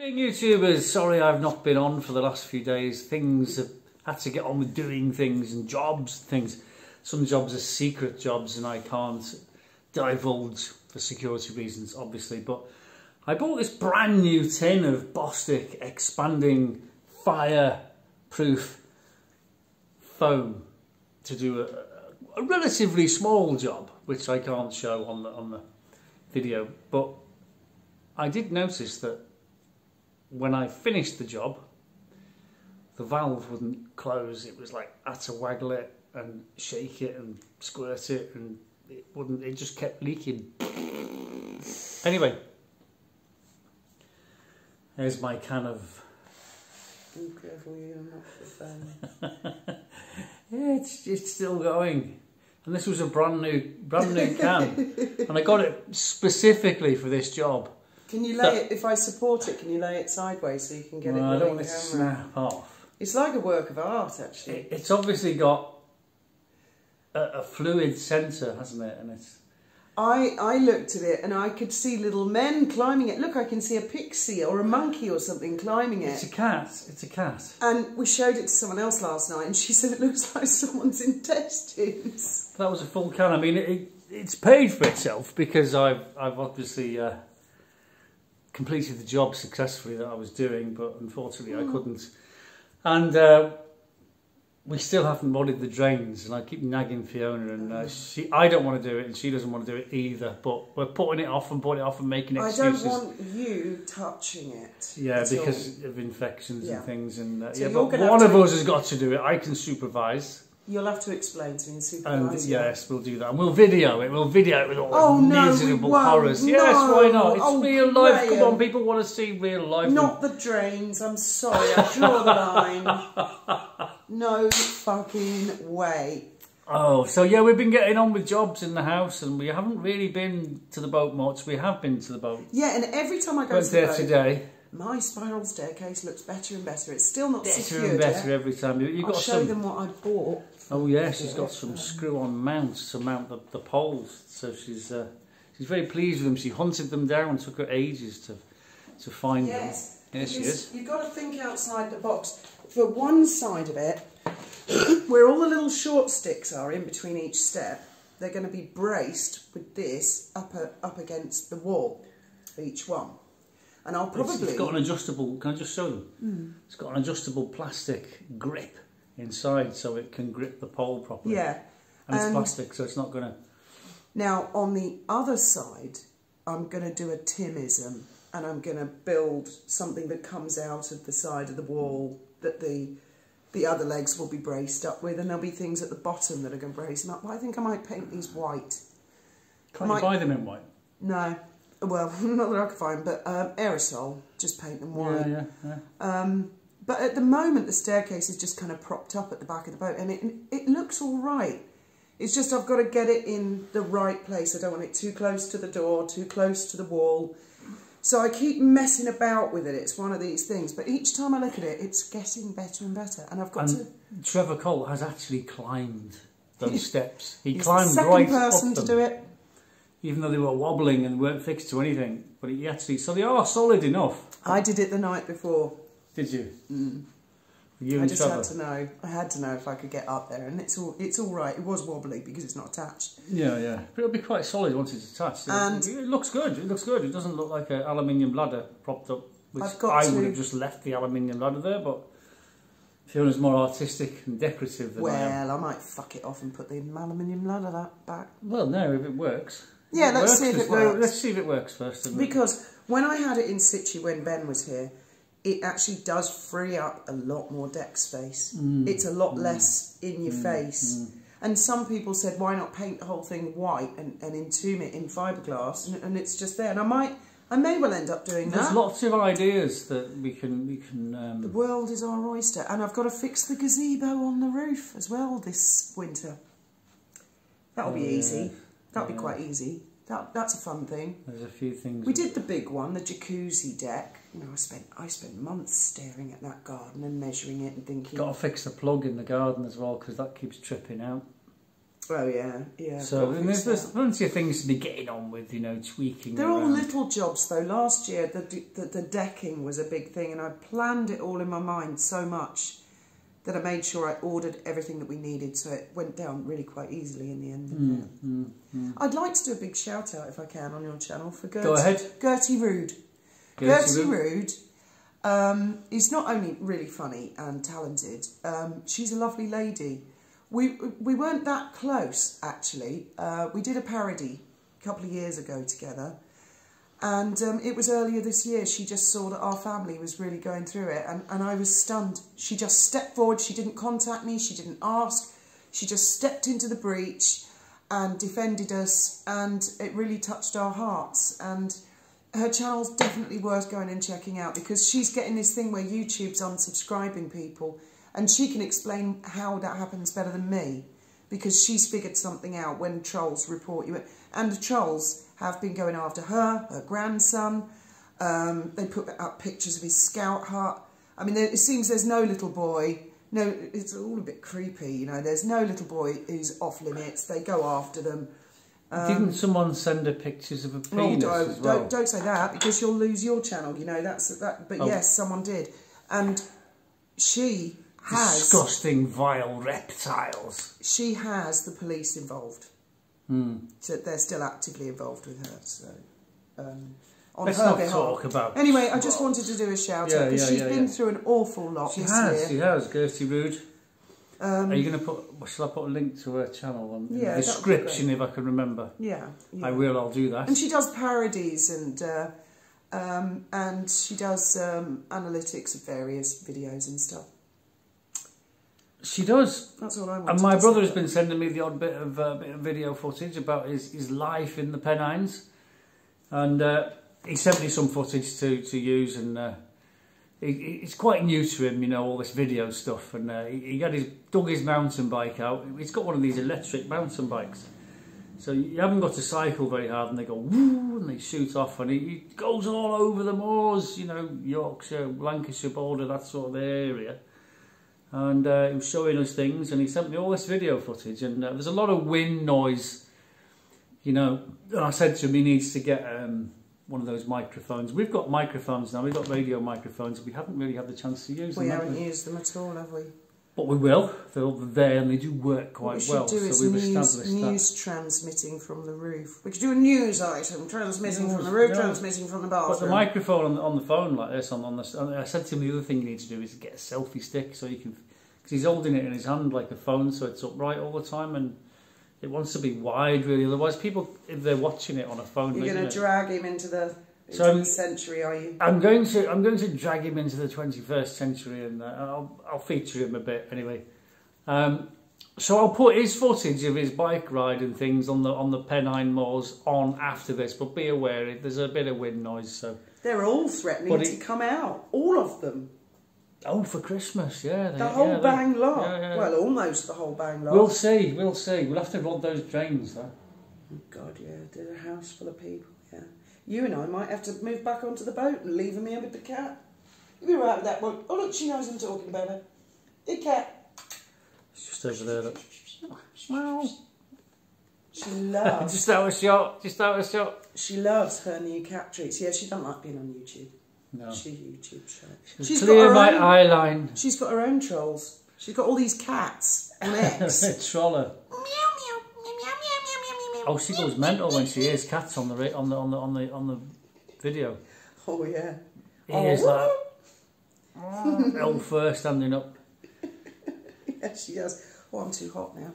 Hey YouTubers, sorry I've not been on for the last few days. Things have had to get on with doing things and jobs, things. Some jobs are secret jobs and I can't divulge for security reasons, obviously. But I bought this brand new tin of Bostik expanding fireproof foam to do a relatively small job, which I can't show on the video. But I did notice that when I finished the job, the valve wouldn't close. It was like I had to waggle it and shake it and squirt it, and it wouldn't. It just kept leaking. Anyway, here's my can of. Be careful, you knock the fan. Yeah, it's still going, and this was a brand new can, and I got it specifically for this job. Can you lay it, if I support it, can you lay it sideways so you can get it I on don't want the it to camera? snap off. It's like a work of art, actually. It's obviously got a fluid sensor, hasn't it? And it's. I looked at it and I could see little men climbing it. Look, I can see a pixie or a monkey or something climbing it. It's a cat. It's a cat. And we showed it to someone else last night and she said it looks like someone's intestines. That was a full can. I mean, it's paid for itself because I've obviously completed the job successfully that I was doing, but unfortunately I couldn't. And we still haven't modded the drains, and I keep nagging Fiona, and I don't want to do it, and she doesn't want to do it either. But we're putting it off and making excuses. I don't want you touching it. Yeah, because of infections and things. And so yeah, but one of us has got to do it. I can supervise. You'll have to explain to me and supervise. And yes, we'll do that. And we'll video it. We'll video it with all the miserable horrors. No. Yes, why not? It's real life. Graham. Come on, people want to see real life. Not the drains. I'm sorry. I draw the line. No fucking way. Oh, so yeah, we've been getting on with jobs in the house, and we haven't really been to the boat much. We have been to the boat. Yeah, and every time I go to the boat, today. My spiral staircase looks better and better. It's still not secured better and better yet. every time. I'll show them what I bought. Oh yeah, she's got some screw-on mounts to mount the poles. So she's very pleased with them. She hunted them down. It took her ages to find them. Here she is. You've got to think outside the box. For one side of it, where all the little short sticks are in between each step, they're going to be braced with this up against the wall for each one. And I'll probably... It's got an adjustable... Can I just show them? It's got an adjustable plastic grip inside, so it can grip the pole properly. Yeah. And it's plastic, so it's not going to... Now, on the other side, I'm going to do a Timism, and I'm going to build something that comes out of the side of the wall that the other legs will be braced up with, and there'll be things at the bottom that are going to brace them up. But I think I might paint these white. Can't you buy them in white? No. Well, not that I can find, but aerosol, just paint them white. Yeah. But at the moment, the staircase is just kind of propped up at the back of the boat, and it looks all right. It's just I've got to get it in the right place. I don't want it too close to the door, too close to the wall. So I keep messing about with it. It's one of these things. But each time I look at it, it's getting better and better. And I've got to... Trevor Colt has actually climbed those steps. He's climbed the second right person up them, to do it. even though they were wobbling and weren't fixed to anything. But he actually... So they are solid enough. I did it the night before. Did you? I just had to know. I had to know if I could get up there, and it's all right. It was wobbly because it's not attached. Yeah. But it'll be quite solid once it's attached. And it looks good. It looks good. It doesn't look like an aluminium ladder propped up, which I would have just left the aluminium ladder there. But Fiona's more artistic and decorative than I am. Well, I might fuck it off and put the aluminium ladder back. Well, no, if it works. Yeah, let's see if it works. Let's see if it works first. Because when I had it in situ when Ben was here, it actually does free up a lot more deck space. It's a lot less in your face. And some people said, why not paint the whole thing white and entomb it in fiberglass, and it's just there. And I may well end up doing that. There's lots of ideas that we can. The world is our oyster, and I've got to fix the gazebo on the roof as well this winter. That'll be easy. That'll be quite easy. That's a fun thing. There's a few things. We did the big one, the jacuzzi deck. You know, I spent months staring at that garden and measuring it and thinking. Got to fix the plug in the garden as well, because that keeps tripping out. Oh yeah, yeah. So and there's plenty of things to be getting on with, you know, tweaking. They're around. all little jobs though. Last year the decking was a big thing, and I planned it all in my mind so much that I made sure I ordered everything that we needed, so it went down really quite easily in the end. I'd like to do a big shout out, if I can, on your channel for Gertie. Go ahead. Gertie Rude. Gertie Rude is not only really funny and talented, she's a lovely lady. We weren't that close, actually. We did a parody a couple of years ago together. And it was earlier this year. She just saw that our family was really going through it. And I was stunned. She just stepped forward. She didn't contact me. She didn't ask. She just stepped into the breach and defended us. And it really touched our hearts. And her channel's definitely worth going and checking out, because she's getting this thing where YouTube's unsubscribing people. And she can explain how that happens better than me, because she's figured something out when trolls report you. And the trolls have been going after her grandson. They put up pictures of his scout hut. I mean, it seems there's no little boy. No, it's all a bit creepy, you know. There's no little boy who's off limits. They go after them. Didn't someone send her pictures of a penis as well? Don't say that, because you'll lose your channel, you know. That's that. But yes, someone did. And she has... Disgusting, vile reptiles. She has the police involved. So they're still actively involved with her. So on Let's her not behalf. talk about... Anyway, I just wanted to do a shout out, because she's been through an awful lot this year. She has, Gertie Rude. Are you going to put... Shall I put a link to her channel on the description if I can remember? Yeah. I will, I'll do that. And she does parodies and she does analytics of various videos and stuff. She does. That's all I want. And my brother has been sending me the odd bit of video footage about his life in the Pennines, and he sent me some footage to use, and it's quite new to him, you know, all this video stuff. And he dug his mountain bike out. He's got one of these electric mountain bikes, so you haven't got to cycle very hard, and they go woo, and they shoot off, and he goes all over the moors, you know, Yorkshire, Lancashire border, that sort of area. And he was showing us things, and he sent me all this video footage, and there's a lot of wind noise, you know, and I said to him he needs to get one of those microphones. We've got microphones now, we've got radio microphones, we haven't really had the chance to use them. We haven't used them at all, have we? But we will. They're there and they do work quite well. So we've established news transmitting from the roof. We could do a news item, transmitting from the roof, transmitting from the bathroom. But the microphone on the phone like this, I said to him the other thing you need to do is get a selfie stick, so you can, because he's holding it in his hand like a phone, so it's upright all the time, and it wants to be wide really. Otherwise, people, if they're watching it on a phone, you're going to drag him into the century, are you? I'm going to drag him into the 21st century, and I'll feature him a bit anyway. So I'll put his footage of his bike ride and things on the Pennine moors on after this, but be aware there's a bit of wind noise. So they're all threatening to come out, all of them. Oh, for Christmas, yeah. The whole bang lot. Yeah. Well, almost the whole bang lot. We'll see. We'll have to rod those drains, though. Oh God, yeah. There's a house full of people. Yeah. You and I might have to move back onto the boat and leave him here with the cat. You'll be right with that one. Oh, look, she knows I'm talking about her. Hey, cat. It's just over there, look. She loves... Just out of shot. She loves her new cat treats. Yeah, she doesn't like being on YouTube. No. She YouTubes her. She's clear my eye line. She's got her own trolls. She's got all these cats on X. Troller. Oh, she goes mental when she hears cats on the video. Oh yeah. Ears like L first standing up. Yeah, she does. Oh, I'm too hot now.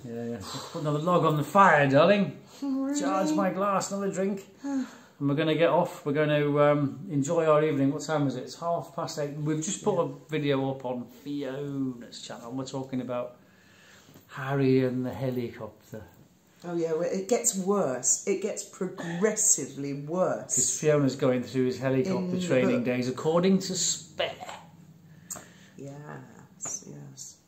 Yeah. Let's put another log on the fire, darling. Really? Charge my glass, another drink. And we're going to get off. We're going to enjoy our evening. What time is it? It's 8:30. We've just put a video up on Fiona's channel. We're talking about Harry and the helicopter. Oh yeah, well, it gets worse. It gets progressively worse. Because Fiona's going through his helicopter training days, according to Spare. Yes.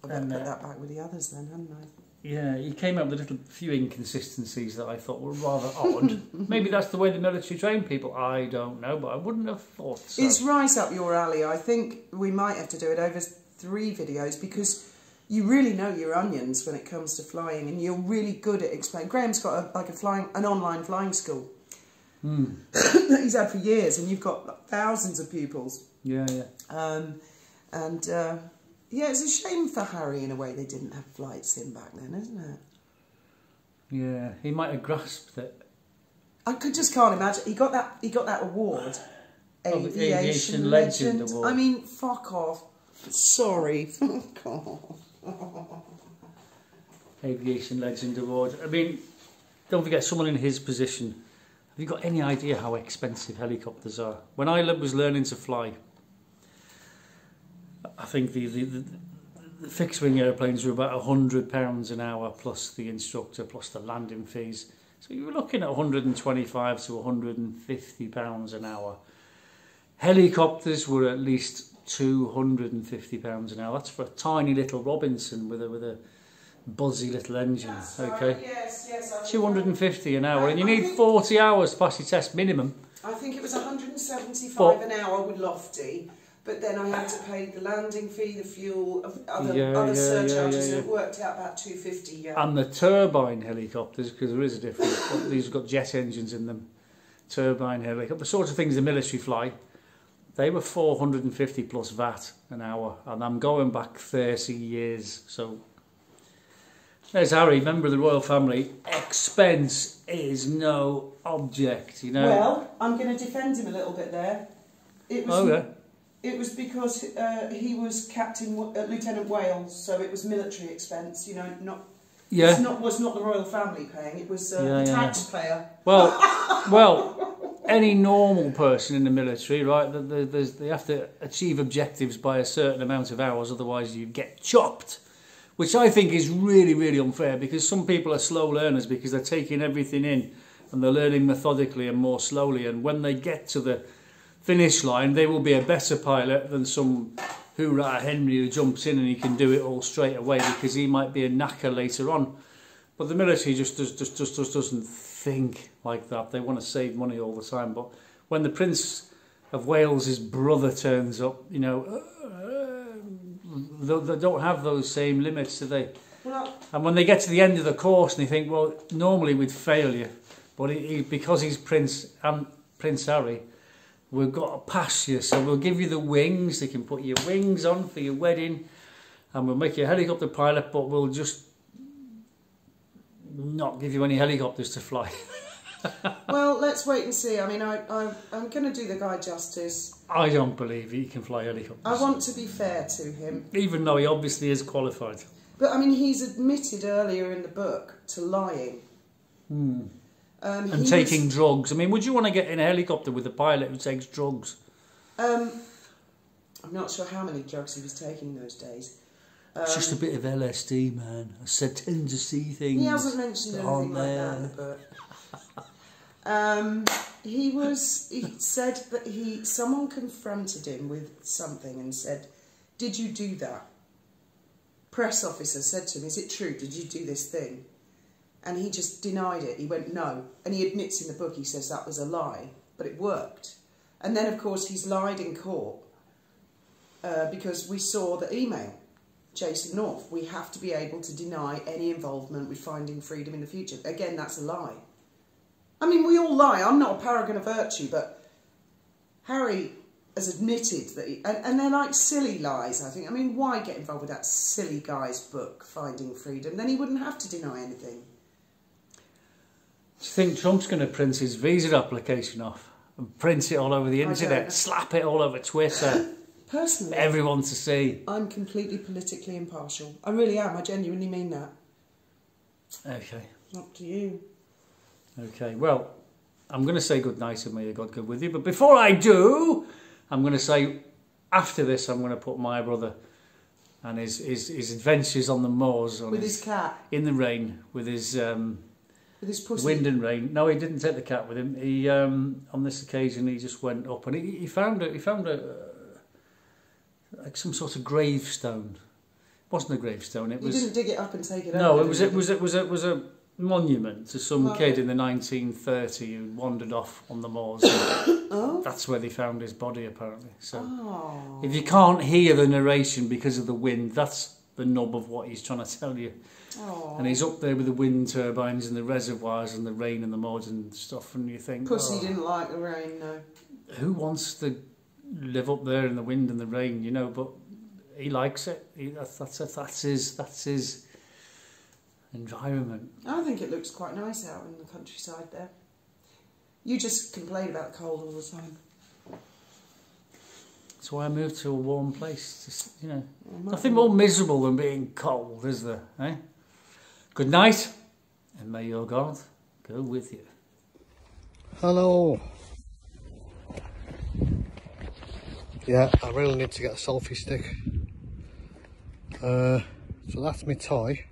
I've got to put that back with the others then, hadn't I? Yeah, he came up with a few inconsistencies that I thought were rather odd. Maybe that's the way the military train people. I don't know, but I wouldn't have thought so. It's right up your alley. I think we might have to do it over 3 videos, because you really know your onions when it comes to flying, and you're really good at explaining. Graham's got an online flying school that he's had for years, and you've got thousands of pupils. Yeah. Yeah, it's a shame for Harry in a way they didn't have flight sim back then, isn't it? Yeah, he might have grasped it. Just can't imagine. He got that award, Aviation Legend Award. I mean, fuck off. Sorry, fuck off. Aviation Legend Award. I mean, don't forget, someone in his position. Have you got any idea how expensive helicopters are? When I was learning to fly, I think the fixed-wing airplanes were about £100 an hour plus the instructor plus the landing fees. So you were looking at £125 to £150 an hour. Helicopters were at least £250 an hour. That's for a tiny little Robinson with a buzzy little engine. That's okay. Right. Yes. £250 an hour, and you need 40 hours to pass your test minimum. I think it was £175 an hour with Lofty, but then I had to pay the landing fee, the fuel, other surcharges, and it worked out about £250. Yeah. And the turbine helicopters, because there is a difference. These have got jet engines in them. Turbine helicopter, the sorts of things the military fly. They were 450 plus VAT an hour, and I'm going back 30 years. So there's Harry, member of the royal family. Expense is no object, you know. Well, I'm going to defend him a little bit there. It was because he was Lieutenant Wales, so it was military expense. You know, was not the royal family paying. It was the taxpayer. Well. Any normal person in the military, right, they have to achieve objectives by a certain amount of hours, otherwise you get chopped, which I think is really, really unfair, because some people are slow learners because they're taking everything in and they're learning methodically and more slowly, and when they get to the finish line, they will be a better pilot than some hoorah Henry who jumps in and he can do it all straight away because he might be a knacker later on. But the military just doesn't think like that. They want to save money all the time. But when the Prince of Wales' brother turns up, you know, they don't have those same limits, do they? And when they get to the end of the course and they think, well, normally we'd fail you, but because he's Prince Harry, we've got to pass you, so we'll give you the wings. They can put your wings on for your wedding, and we'll make you a helicopter pilot, but we'll just not give you any helicopters to fly. Well, let's wait and see. I mean, I'm going to do the guy justice. I don't believe he can fly helicopters. I want to be fair to him. Even though he obviously is qualified. But, I mean, he's admitted earlier in the book to lying. And taking drugs. I mean, would you want to get in a helicopter with a pilot who takes drugs? I'm not sure how many drugs he was taking those days. Just a bit of LSD, man. I said tend to see things. He hasn't mentioned anything like that in the book. He said that someone confronted him with something and said, "Did you do that?" Press officer said to him, "Is it true? Did you do this thing?" And he just denied it. He went, "No." And he admits in the book, he says that was a lie, but it worked. And then, of course, he's lied in court because we saw the email. Jason North, we have to be able to deny any involvement with finding freedom in the future. Again, that's a lie. I mean, we all lie. I'm not a paragon of virtue, but Harry has admitted that and they're like silly lies, I think. I mean, why get involved with that silly guy's book, Finding Freedom? Then he wouldn't have to deny anything. Do you think Trump's going to print his visa application off and print it all over the internet, slap it all over Twitter? Personally, everyone to see. I'm completely politically impartial. I really am. I genuinely mean that. Okay. Up to you. Okay, well, I'm going to say good night and may God go with you. But before I do, I'm going to say, after this, I'm going to put my brother and his adventures on the moors. With his cat? In the rain, with his pussy? Wind and rain. No, he didn't take the cat with him. He on this occasion, he just went up and he found like some sort of gravestone. It wasn't a gravestone. It was. You didn't dig it up and take it out. No, it was a monument to some kid in the 1930s who wandered off on the moors. That's where they found his body, apparently. So, if you can't hear the narration because of the wind, that's the nub of what he's trying to tell you. Aww. And he's up there with the wind turbines and the reservoirs and the rain and the mud and stuff, and you think, Pussy didn't like the rain, no. Who wants to live up there in the wind and the rain, you know? But he likes it. That's his environment. I think it looks quite nice out in the countryside there. You just complain about the cold all the time. That's why I moved to a warm place. Just, you know, nothing more miserable than being cold, is there? Eh? Good night, and may your God go with you. Hello. Yeah, I really need to get a selfie stick. So that's my toy,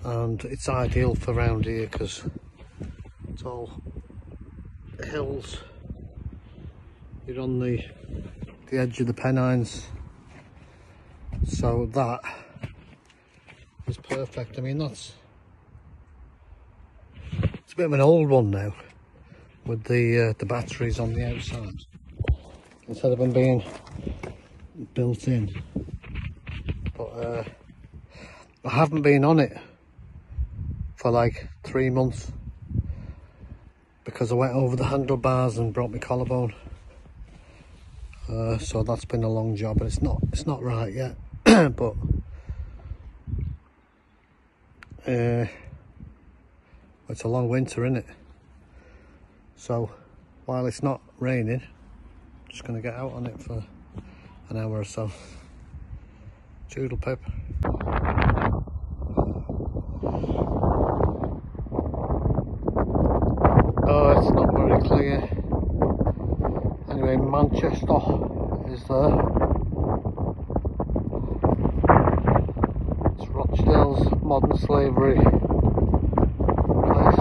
and it's ideal for round here because it's all hills. You're on the edge of the Pennines, so that is perfect. I mean, it's a bit of an old one now, with the batteries on the outside instead of them being built in. But I haven't been on it for like 3 months because I went over the handlebars and broke my collarbone. So that's been a long job, and it's not right yet. But it's a long winter, isn't it? So while it's not raining, I'm just going to get out on it for an hour or so. Toodle pip. Oh, it's not very clear. Anyway, Manchester is there. It's Rochdale's modern slavery place.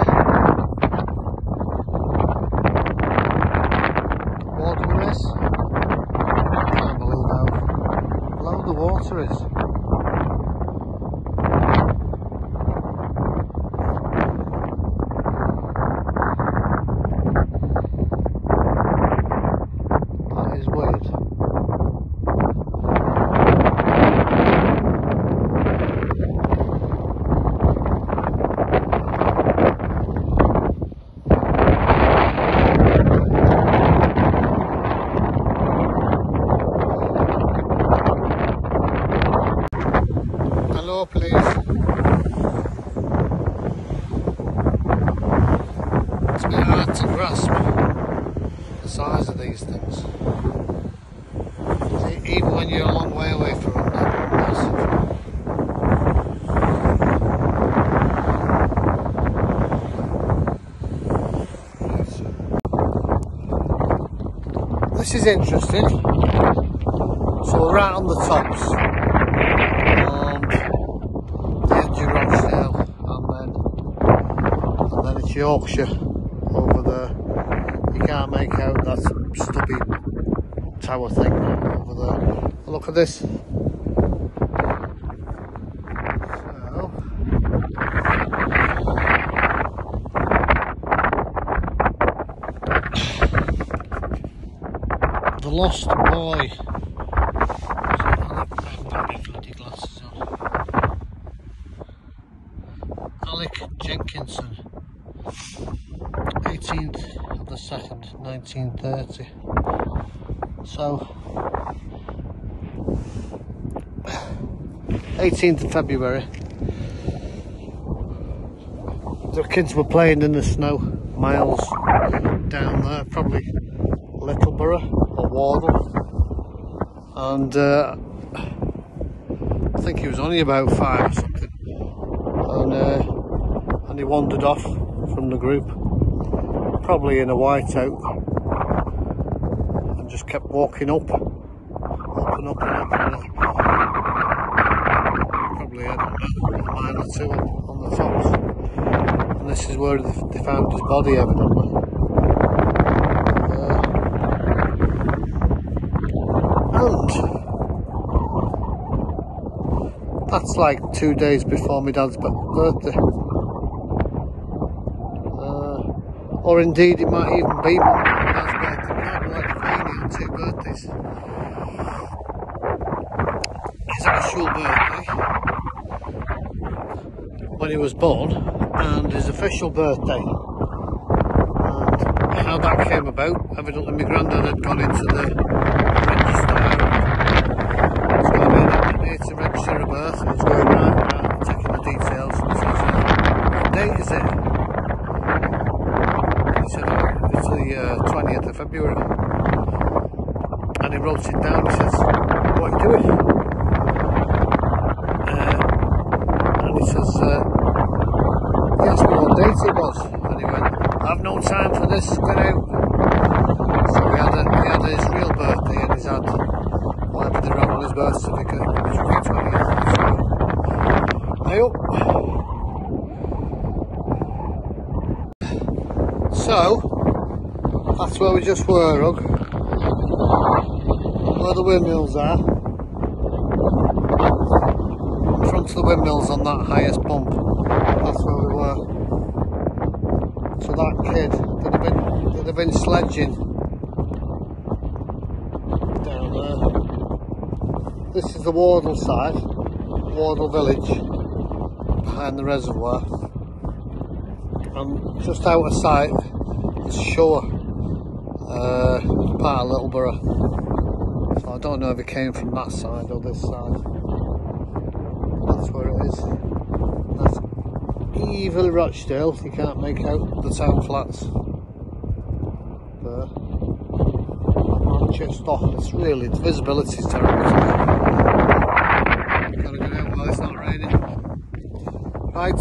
Water is. I can't believe how low the water is. That is weird. Hello, please. It's a bit hard to grasp the size of these things. Even when you're a long way away from them, they're massive. This is interesting. So we're right on the tops, the edge of Rochdale, and then it's Yorkshire over there. You can't make out that stubby tower thing over there. Look at this. The Lost Boy. Bloody glasses on. Alec Jenkinson, 18th of the 2nd, 1930. So 18th of February, the kids were playing in the snow miles down there, probably Littleborough or Wardle, and I think he was only about 5 or something, and he wandered off from the group, probably in a whiteout, and just kept walking up and up and up and up. Probably, I don't know, a mile or two up on the tops, and this is where they found his body, evidently. That's like 2 days before my dad's birthday. Or indeed, it might even be my dad's birthday. I'd like to find it on 2 birthdays. He's actual birthday when he was born and his official birthday. And how that came about, evidently my granddad had gone into the register and he's gone in and here to register a birth, and he's going right, taking the details, and he says, what date is it? He said, oh, it's the 20th of February. And he wrote it down. He says, what are you doing? And he says, he asked me what date it was, and he went, I've no time for this, get out. So he had his real birthday, and he's had whatever they wrote on his birth certificate, which was the 20th. So that's where we just were, Hug. Where the windmills are. In front of the windmills on that highest bump. That's where we were. So that kid that have been sledging down there. This is the Wardle side, Wardle village, behind the reservoir. And just out of sight is Shore, part of Littleborough. So I don't know if it came from that side or this side. That's where it is. That's evil Rochdale. You can't make out the town flats there. I'm just off. It's really, the visibility is terrible today. Gotta get out while it's not raining. Right.